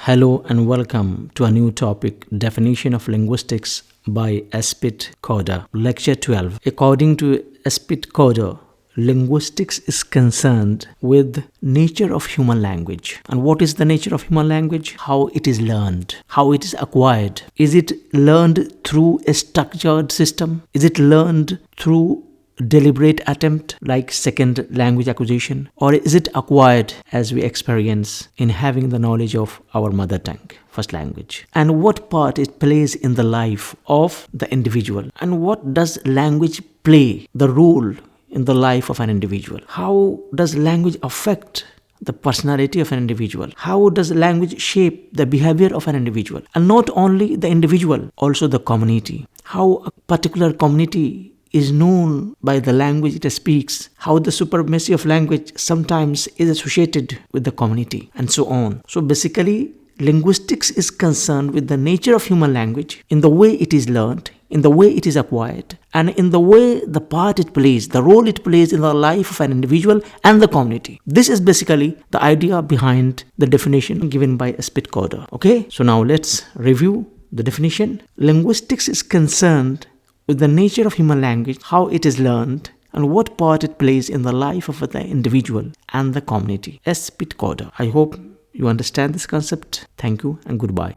Hello and welcome to a new topic, Definition of Linguistics by Espit Coder, Lecture 12. According to Espit Coder, linguistics is concerned with nature of human language. And what is the nature of human language? How it is learned, how it is acquired. Is it learned through a structured system? Is it learned through deliberate attempt like second language acquisition, or is it acquired as we experience in having the knowledge of our mother tongue, first language? And what part it plays in the life of the individual, and what does language play the role in the life of an individual? How does language affect the personality of an individual? How does language shape the behavior of an individual? And not only the individual, also the community. How a particular community is known by the language it speaks, how the supremacy of language sometimes is associated with the community, and so on. So basically, linguistics is concerned with the nature of human language, in the way it is learned, in the way it is acquired, and in the way the part it plays, the role it plays in the life of an individual and the community. This is basically the idea behind the definition given by Espit Coder. Okay, so now let's review the definition. Linguistics is concerned with the nature of human language, how it is learned, and what part it plays in the life of the individual and the community. Espit Coder. I hope you understand this concept. Thank you and goodbye.